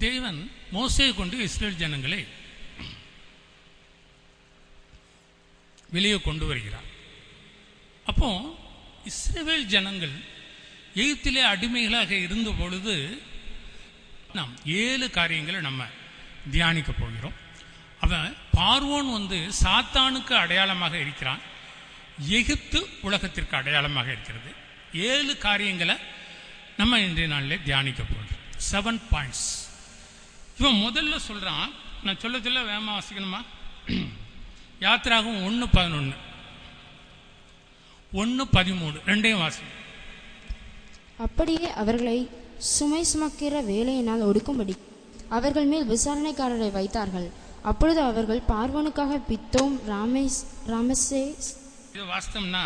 தேவன் மோசேயை கொண்டு இஸ்ரேல் ஜனங்களை வெளியே கொண்டு வருகிறார். அப்போ இஸ்ரேல் ஜனங்கள் எகிப்திலே அடிமைகளாக இருந்த பொழுது நாம் 7 காரியங்களை நம்ம தியானிக்க போகிறோம். அவன் பார்வோன் சாத்தானுக்கு அடையாளமாக இருக்கிறான், எகிப்து உலகத்திற்கு அடையாளமாக இருக்கிறது. 7 காரியங்களை நம்ம இன்றைய நாளில் தியானிக்க போகிறோம். 7 பாயிண்ட்ஸ். இவன் முதல்ல சொல்றான், நான் சொல்ல வேகமா வாசிக்கணுமா? யாத்திராகும் 1:11 1:13 ரெண்டையும் வாசி. அப்படியே அவர்களை சுமை சுமக்கிற வேலையினால் ஒடுக்கும்படி அவர்கள் மேல் விசாரணைக்காரரை வைத்தார்கள். அப்பொழுது அவர்கள் பார்வோனுக்காக பித்தோம் ராமசேஸ் இது வாஸ்தம்னா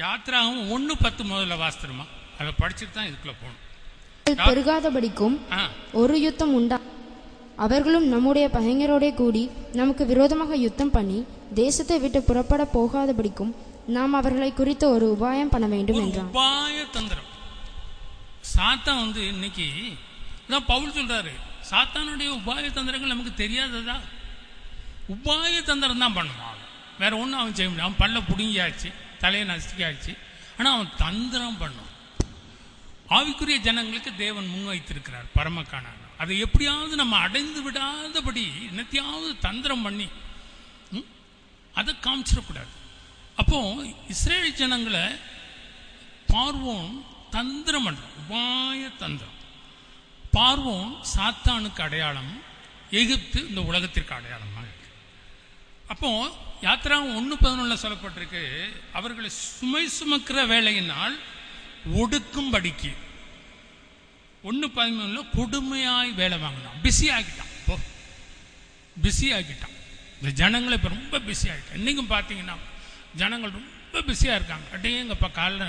யாத்திராகும் 1:10 முதல்ல வாஸ்தமா, அதை படிச்சுட்டு தான் இதுக்குள்ள போகணும். பெருகாதபடிக்கும் ஒரு யுத்தம் உண்டா, அவர்களும் நம்முடைய பகைஞரோட கூடி நமக்கு விரோதமாக யுத்தம் பண்ணி தேசத்தை விட்டு புறப்பட போகாதபடிக்கும் நாம் அவர்களை குறித்து ஒரு உபாயம் பண்ண வேண்டும் என்றான். உபாய தந்திரம். சாத்தான் இன்னைக்கு தான் பவுல் சொல்றாரு, சாத்தானுடைய உபாய தந்திரங்கள் நமக்கு தெரியாததா? உபாய தந்திரம் தான் பண்ணுவான், வேற ஒன்றும் அவன் செய்ய முடியும். அவன் பல்ல புடுங்கியாச்சு, தலையை நசுக்கியாச்சு, ஆனால் அவன் தந்திரம் பண்ணும். ஆவிக்குரிய ஜனங்களுக்கு தேவன் முன்வைத்திருக்கிறார் பரமக்கான. அதை எப்படியாவது நம்ம அடைந்து விடாதபடி என்னத்தையாவது தந்திரம் பண்ணி அதை காமிச்சிடக்கூடாது. அப்போ இஸ்ரேல் ஜனங்களை பார்வோன் தந்திரம் பண்றான், உபாய தந்திரம். பார்வோன் சாத்தானுக்கு அடையாளம், எகிப்து இந்த உலகத்திற்கு அடையாளமாக இருக்கு. அப்போ யாத்திராவும் 1:11 சொல்லப்பட்டிருக்கு, அவர்களை சுமை சுமக்கிற வேலையினால் ஒடுக்கும்படிக்கு. 1:13 கொடுமையாய் வேலை வாங்கினான், பிஸி ஆகிட்டான். இப்போ பிஸி ஆகிட்டான். இந்த ஜனங்களை இப்போ ரொம்ப பிஸி ஆகிட்டான். இன்னைக்கும் பார்த்தீங்கன்னா ஜனங்கள் ரொம்ப பிஸியாக இருக்காங்க. அட்டேங்கப்பா, காலைல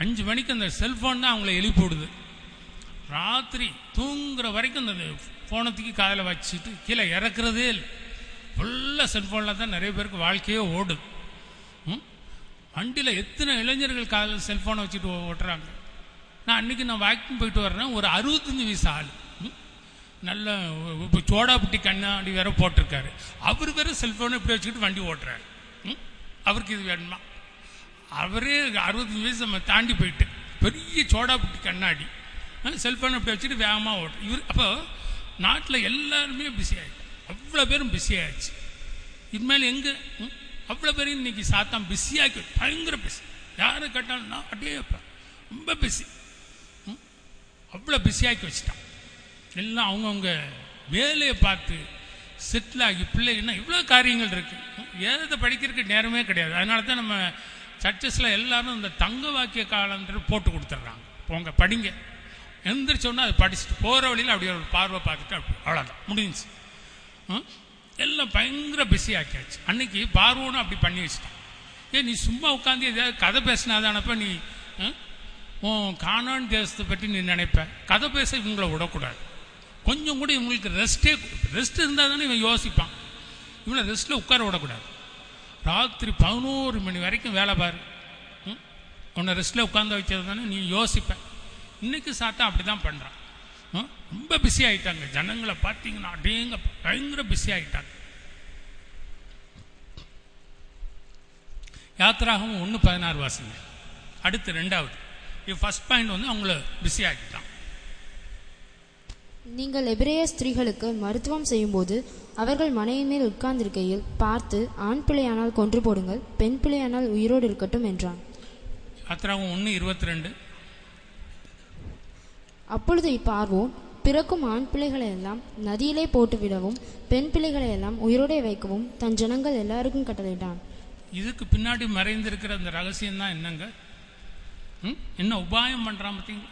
5 மணிக்கு அந்த செல்ஃபோன் தான் அவங்கள எழுப்பி விடுது. ராத்திரி தூங்குற வரைக்கும் அந்த ஃபோனத்துக்கு காதில் வச்சுட்டு கீழே இறக்குறதே இல்லை. ஃபுல்லாக செல்ஃபோனில் தான் நிறைய பேருக்கு வாழ்க்கையே ஓடுது. வண்டியில் எத்தனை இளைஞர்கள் காதில் செல்ஃபோனை வச்சுட்டு ஓட்டுறாங்க. நான் வாக்கிங் போயிட்டு வர்றேன், ஒரு 65 வயசு ஆள், நல்ல இப்போ சோடாபுட்டி கண்ணாடி வேற போட்டிருக்காரு. அவர் வேற செல்ஃபோனை இப்படி வச்சுக்கிட்டு வண்டி ஓட்டுறாரு. அவருக்கு இது வேணுமா? அவரே 65 வயசு நம்ம தாண்டி போயிட்டு பெரிய சோடாபுட்டி கண்ணாடி, செல்ஃபோனை இப்படி வச்சுட்டு வேகமாக ஓட்டு இவர். அப்போ நாட்டில் எல்லாருமே பிஸி ஆகிட்டு, அவ்வளோ பேரும் பிஸி ஆகிடுச்சு. இனிமேல் எங்கே அவ்வளோ பேரும் இன்னைக்கு சாத்தான் பிஸியாக்கி, பயங்கர பிஸி. யாரை கேட்டாலும் நான் அப்படியே ரொம்ப பிஸி, அவ்வளோ பிஸியாக்கி வச்சுட்டான். எல்லாம் அவங்கவுங்க வேலையை பார்த்து செட்டில் ஆகி பிள்ளைங்கன்னா இவ்வளோ காரியங்கள் இருக்கு. வேதத்தை படிக்கிறதுக்கு நேரமே கிடையாது. அதனால தான் நம்ம சர்ச்சஸில் எல்லாரும் இந்த தங்க வாக்கிய காலன்றது போட்டு கொடுத்துட்றாங்க. போங்க படிங்க, எந்திரிச்சோன்னா அதை படிச்சுட்டு போகிற வழியில் அப்படியே ஒரு பார்வை பார்த்துட்டு அப்படி அவ்வளோதான் முடிஞ்சிச்சு. எல்லாம் பயங்கர பிஸி ஆக்கியாச்சு. அன்னைக்கு பார்வோன்னு அப்படி பண்ணி வச்சுட்டான். நீ சும்மா உட்காந்து எதாவது கதை பேசினாதானப்ப நீ கானான் தேசத்தை பற்றி நீ நினைப்ப. கதை பேச இவங்களை விடக்கூடாது. கொஞ்சம் கூட இவங்களுக்கு ரெஸ்ட் இருந்தால் தானே இவன் யோசிப்பான். இவனை ரெஸ்ட்டில் உட்கார விடக்கூடாது. ராத்திரி 11 மணி வரைக்கும் வேலை பாரு, உன்னை ரெஸ்ட்டில் உட்காந்து வச்சது தானே நீ யோசிப்ப. இன்னைக்கு சாத்தான் அப்படி தான் பண்ணுறான். ரொம்ப பிஸி ஆகிட்டாங்க ஜனங்களை பார்த்தீங்கன்னா, அப்படிங்க பயங்கர பிஸி ஆகிட்டாங்க. யாத்திராகவும் 1:16 வாசிங்க. அடுத்து 2வது. இது ஃபர்ஸ்ட் பாயிண்ட் அவங்கள பிஸி ஆகிட்டான். நீங்கள் எபிரேய ஸ்திரீகளுக்கு மருத்துவம் செய்யும்போது அவர்கள் மனையின் மேல் உட்கார்ந்திருக்கையில் பார்த்து, ஆண் பிள்ளையானால் கொன்று போடுங்கள், பெண் பிள்ளையானால் உயிரோடு இருக்கட்டும் என்றான். யாத்திராகவும் 1:22. அப்பொழுது பார்வோன் பிறக்கும் ஆண் பிள்ளைகளை எல்லாம் நதியிலே போட்டுவிடவும் பெண் பிள்ளைகளை எல்லாம் உயிரோடே வைக்கவும் தன் ஜனங்கள் எல்லாருக்கும் கட்டளையிட்டான். இதுக்கு பின்னாடி மறைந்திருக்கிற அந்த ரகசியம் தான் என்னங்க? என்ன உபாயம் பண்றான் பார்த்தீங்க?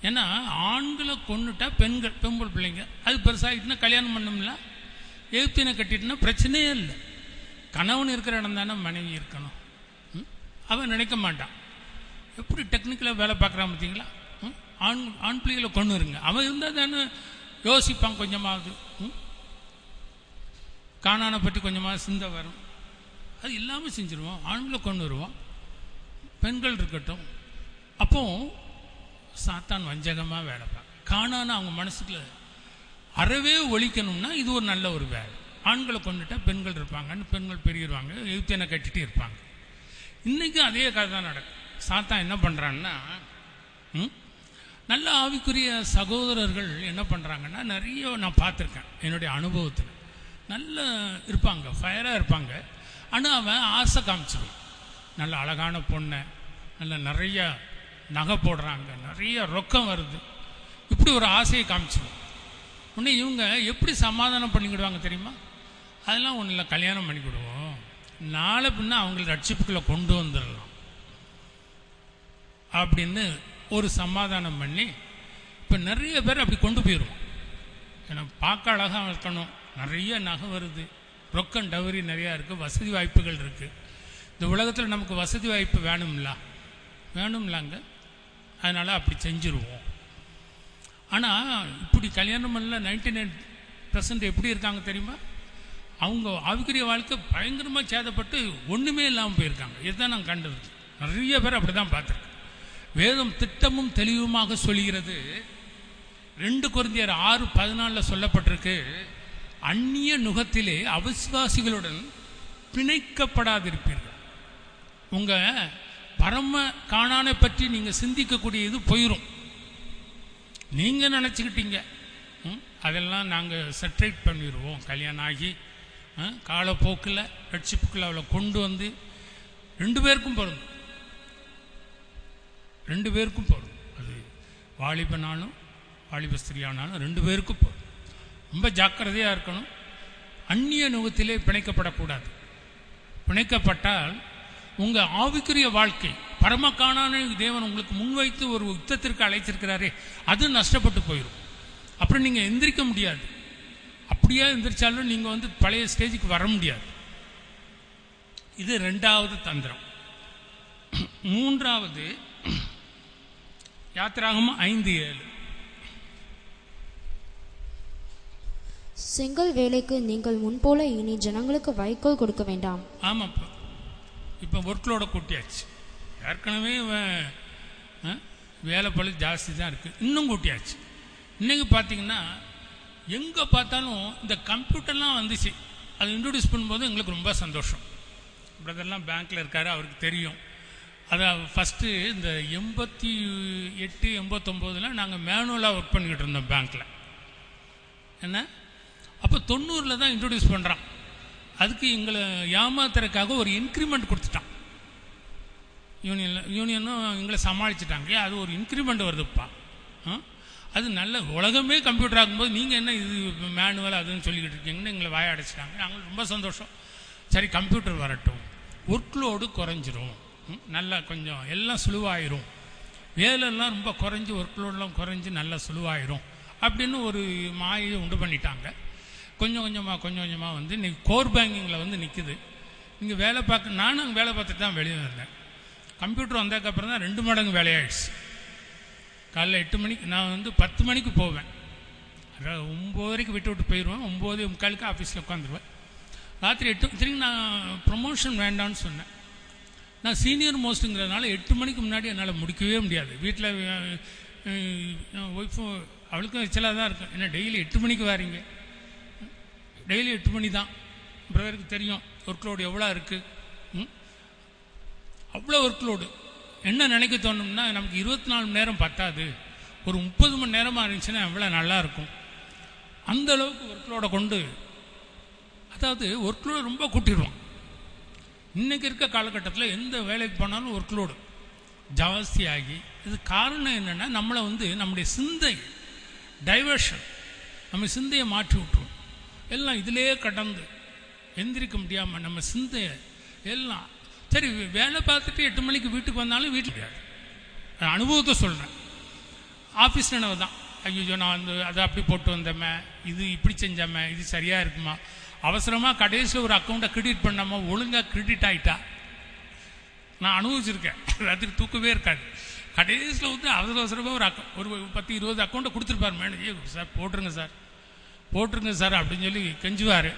ஏன்னா ஆண்களை கொண்டுட்டா பெண்கள் பிள்ளைங்க அது பெருசாகிட்டுனா கல்யாணம் பண்ணும்ல. எகிப்தினை கட்டிட்டுனா பிரச்சனையே இல்லை. கணவன் இருக்கிற இடம் தானே மனைவி இருக்கணும். அவன் நினைக்க மாட்டான். எப்படி டெக்னிக்கலாக வேலை பார்க்குறான் பார்த்தீங்களா? ஆண் பிள்ளைகளை கொண்டு வருங்க. அவன் இருந்தால் தானே யோசிப்பான் கொஞ்சமாவது. காணானை பற்றி கொஞ்சமாக சிந்தை வரும். அது இல்லாமல் செஞ்சுருவோம். ஆண்களை கொண்டு வருவோம், பெண்கள் இருக்கட்டும். அப்போ சாத்தான் வஞ்சகமாக வேலை பார்க்க. காணான்னு அவங்க மனசுக்குள்ள அறவே ஒழிக்கணும்னா இது ஒரு நல்ல ஒரு வேலை. ஆண்களை கொண்டுட்டா பெண்கள் இருப்பாங்கன்னு பெண்கள் பெருகிடுவாங்க, எழுத்தனை கட்டிட்டு இருப்பாங்க. இன்றைக்கும் அதே கதை தான் நடக்கும். சாத்தான் என்ன பண்ணுறான்னா, நல்ல ஆவிக்குரிய சகோதரர்கள் என்ன பண்ணுறாங்கன்னா, நிறைய நான் பார்த்துருக்கேன் என்னுடைய அனுபவத்தில். நல்ல இருப்பாங்க, ஃபயராக இருப்பாங்க. ஆனால் அவன் ஆசை காமிச்சிடும். நல்ல அழகான பொண்ணை, நல்ல நிறைய நகை போடுறாங்க, நிறைய ரொக்கம் வருது, இப்படி ஒரு ஆசையை காமிச்சிடும். உடனே இவங்க எப்படி சமாதானம் பண்ணிக்கிடுவாங்க தெரியுமா? அதெல்லாம் ஒன்றும் இல்லை, கல்யாணம் பண்ணிக்கிடுவோம், நாளை பின்ன அவங்களை ரட்சிப்புக்குள்ளே கொண்டு வந்துடலாம் அப்படின்னு ஒரு சமாதானம் பண்ணி இப்போ நிறைய பேர் அப்படி கொண்டு போயிடுவோம். ஏன்னா பார்க்க அழகாக இருக்கணும், நிறைய நகை வருது, ரொக்கம் டவரி நிறையா இருக்குது, வசதி வாய்ப்புகள் இருக்குது. இந்த உலகத்தில் நமக்கு வசதி வாய்ப்பு வேணும்லாங்க, அதனால் அப்படி செஞ்சுருவோம். ஆனால் இப்படி கல்யாணம் பண்ணல 99% எப்படி இருக்காங்க தெரியுமா? அவங்க ஆவிக்குரிய வாழ்க்கை பயங்கரமாக சேதப்பட்டு ஒன்றுமே இல்லாமல் போயிருக்காங்க. இதுதான் நான் கண்டது. நிறைய பேர் அப்படி தான் பார்த்துருக்கேன். வேதம் திட்டமும் தெளிவுமாக சொல்கிறது. 2 கொரிந்தியர் 6:14 சொல்லப்பட்டிருக்கு, அந்நிய நுகத்திலே அவிசுவாசிகளுடன் பிணைக்கப்படாதிருப்பீர்கள். உங்கள் பரம காணானை பற்றி நீங்கள் சிந்திக்கக்கூடிய இது போயிடும். நீங்கள் நினச்சிக்கிட்டீங்க அதெல்லாம் நாங்கள் செட்ரேட் பண்ணிடுவோம், கல்யாணம் ஆகி காலப்போக்கில் ரட்சிப்புக்குள்ள அவளை கொண்டு வந்து 2 பேருக்கும் பொருந்தும். அது வாலிபனாலும் வாலிப ஸ்திரியானாலும் 2 பேருக்கும் பொருந்தும். ரொம்ப ஜாக்கிரதையாக இருக்கணும். அந்நிய நுகத்திலே பிணைக்கப்படக்கூடாது. பிணைக்கப்பட்டால் உங்கள் ஆவிக்குரிய வாழ்க்கை பரமக்கான தேவன் உங்களுக்கு முன்வைத்து ஒரு யுத்தத்திற்கு அழைச்சிருக்கிறாரே, அது நஷ்டப்பட்டு போயிடும். அப்புறம் நீங்கள் எந்திரிக்க முடியாது. அப்படியே எந்திரிச்சாலும் நீங்கள் பழைய ஸ்டேஜுக்கு வர முடியாது. இது 2வது தந்திரம். 3வது யாத்திராகமம் 5:7. செங்கல் வேலைக்கு நீங்கள் முன்போல இனி ஜனங்களுக்கு வைக்கோல் கொடுக்க வேண்டாம். ஆமாப்பா, இப்போ ஒர்க்லோட கூட்டியாச்சு. ஏற்கனவே வேலை பழு ஜாஸ்தி தான் இருக்குது, இன்னும் கூட்டியாச்சு. இன்றைக்கி பார்த்தீங்கன்னா எங்கே பார்த்தாலும் இந்த கம்ப்யூட்டர்லாம் வந்துச்சு. அது இன்ட்ரடியூஸ் பண்ணும்போது எங்களுக்கு ரொம்ப சந்தோஷம். பிரதர்லாம் பேங்க்கில் இருக்கார், அவருக்கு தெரியும். அதை ஃபஸ்ட்டு இந்த 88, 89 நாங்கள் மேனுவலாக ஒர்க் பண்ணிக்கிட்டு இருந்தோம் பேங்க்கில். என்ன அப்போ 90 தான் இன்ட்ரடியூஸ் பண்ணுறான். அதுக்கு எங்களை ஏமாத்துறதுக்காக ஒரு இன்க்ரிமெண்ட் கொடுத்துட்டான். யூனியனும் எங்களை சமாளிச்சுட்டாங்க. அது ஒரு இன்க்ரிமெண்ட் வருதுப்பா. அது நல்ல உலகமே கம்ப்யூட்டர் ஆகும்போது நீங்கள் என்ன இது மேனுவல் அதுன்னு சொல்லிக்கிட்டு இருக்கீங்கன்னு எங்களை வாய அடைச்சிட்டாங்க. நாங்கள் ரொம்ப சந்தோஷம். சரி கம்ப்யூட்டர் வரட்டும், ஒர்க்லோடு குறைஞ்சிரும், நல்லா கொஞ்சம் எல்லாம் சுழுவாயிரும், வேலைலாம் ரொம்ப குறைஞ்சி ஒர்க்லோடெலாம் குறைஞ்சி நல்லா சுழுவாயிரும் அப்படின்னு ஒரு மாயை உண்டு பண்ணிட்டாங்க. கொஞ்சம் கொஞ்சமாக இன்றைக்கி கோர் பேங்கிங்கில் நிற்குது. நீங்கள் வேலை பார்க்க, நானும் அங்கே வேலை பார்த்துட்டு தான் வெளியே வந்தேன். கம்ப்யூட்டர் வந்ததுக்கப்புறம் தான் 2 மடங்கு வேலையாயிடுச்சு. காலைல 8 மணிக்கு நான் 10 மணிக்கு போவேன். அதாவது 9 வரைக்கும் விட்டு போயிடுவேன். 9:45 ஆஃபீஸில் உட்காந்துருவேன். ராத்திரி 8 திரும்பி நான் ப்ரொமோஷன் வேண்டான்னு சொன்னேன். நான் சீனியர் மோஸ்ட்டுங்கிறதுனால 8 மணிக்கு முன்னாடி என்னால் முடிக்கவே முடியாது. வீட்டில் ஒய்ஃபும் அவளுக்கும் எச்சலாக தான் இருக்கும். ஏன்னா டெய்லி 8 மணிக்கு வாரீங்க, டெய்லி 8 மணி தான். பிரதருக்கு தெரியும் ஒர்க்லோடு எவ்வளோ இருக்குது. அவ்வளோ ஒர்க்லோடு. என்ன நினைக்க தோணும்னா, நமக்கு 24 மணி நேரம் பத்தாது, ஒரு 30 மணி நேரமாக இருந்துச்சுன்னா எவ்வளோ நல்லாயிருக்கும். அந்த அளவுக்கு ஒர்க்லோடை கொண்டு, அதாவது ஒர்க்லோடு ரொம்ப கூட்டிடுவோம். இன்றைக்கி இருக்க காலகட்டத்தில் எந்த வேலைக்கு போனாலும் ஒர்க்லோடு ஜாஸ்தியாகி, இது காரணம் என்னென்னா நம்மளை நம்முடைய சிந்தை டைவர்ஷன், நம்ம சிந்தையை மாற்றி விட்டுருவோம். எல்லாம் இதிலே கடந்து எந்திரிக்க முடியாமல் நம்ம சிந்தையை எல்லாம். சரி வேலை பார்த்துட்டு 8 மணிக்கு வீட்டுக்கு வந்தாலும் வீட்டில் முடியாது. அனுபவத்தை சொல்கிறேன். ஆஃபீஸ் நினைவு தான், ஐயோ நான் அதை அப்படி போட்டு வந்தேம்மே, இது இப்படி செஞ்சேம்மே, இது சரியாக இருக்குமா, அவசரமாக கடைசியில் ஒரு அக்கௌண்ட்டை கிரெடிட் பண்ணாமல் ஒழுங்காக கிரெடிட் ஆகிட்டா. நான் அனுபவிச்சிருக்கேன். ராத்திரி தூக்கவே இருக்காது. கடைசியில் அவசரமாக ஒரு 10-20 அக்கௌண்ட்டை கொடுத்துருப்பார் மேனேஜர். சார் போட்டுருங்க சார் அப்படின்னு சொல்லி கெஞ்சுவார்.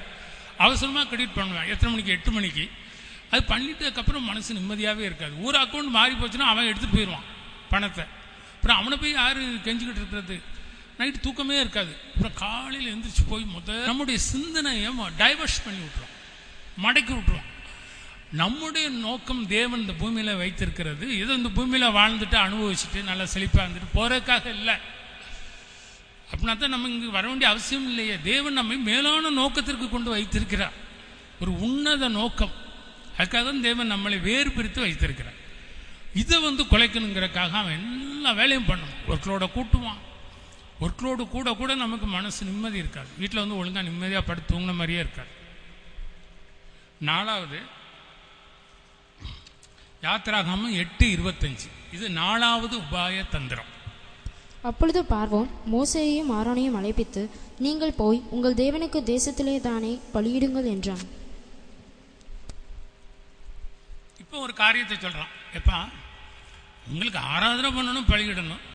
அவசரமாக கிரெடிட் பண்ணுவேன். எத்தனை மணிக்கு? 8 மணிக்கு. அது பண்ணிட்டதுக்கப்புறம் மனசு நிம்மதியாகவே இருக்காது. ஒரு அக்கௌண்ட் மாறி போச்சுன்னா அவன் எடுத்துகிட்டு போயிடுவான் பணத்தை. அப்புறம் அவனை போய் யார் கெஞ்சிக்கிட்டு இருக்கிறது? நைட்டு தூக்கமே இருக்காது. அப்புறம் காலையில் எழுந்திரிச்சு போய் நம்முடைய சிந்தனையை டைவர்ஸ் பண்ணி விட்டுரும், மடக்கி விட்டுருவோம். நம்முடைய நோக்கம் தேவன் இந்த பூமியில் வைத்திருக்கிறது ஏதோ இந்த பூமியில் வாழ்ந்துட்டு அனுபவிச்சுட்டு நல்லா செழிப்பாக இருந்துட்டு போகிறதுக்காக இல்லை. அப்படின்னா தான் நம்ம இங்கே வர வேண்டிய அவசியம் இல்லையே. தேவன் நம்மை மேலான நோக்கத்திற்கு கொண்டு வைத்திருக்கிறார், ஒரு உன்னத நோக்கம். அதுக்காக தான் தேவன் நம்மளை வேறு பிரித்து வைத்திருக்கிறார். இதை குலைக்கணுங்கிறக்காக அவன் எல்லா வேலையும் பண்ணணும். ஒர்க்லோட கூட்டுவான். ஒர்க்லோடு கூட கூட நமக்கு மனசு நிம்மதி இருக்காது. வீட்டில் ஒழுங்காக நிம்மதியாக படுத்து தூங்கின மாதிரியே இருக்காது. 4வது யாத்திராகமம் 8:25. இது 4வது உபாய தந்திரம். அப்பொழுது பார்வோன் மோசேயையும் ஆரோனையும் அழைப்பித்து, நீங்கள் போய் உங்கள் தேவனுக்கு தேசத்திலே தானே பலியிடுங்கள் என்றான். இப்போ ஒரு காரியத்தை சொல்றான். எப்பா உங்களுக்கு ஆராதனை பண்ணணும், பலியிடணும்,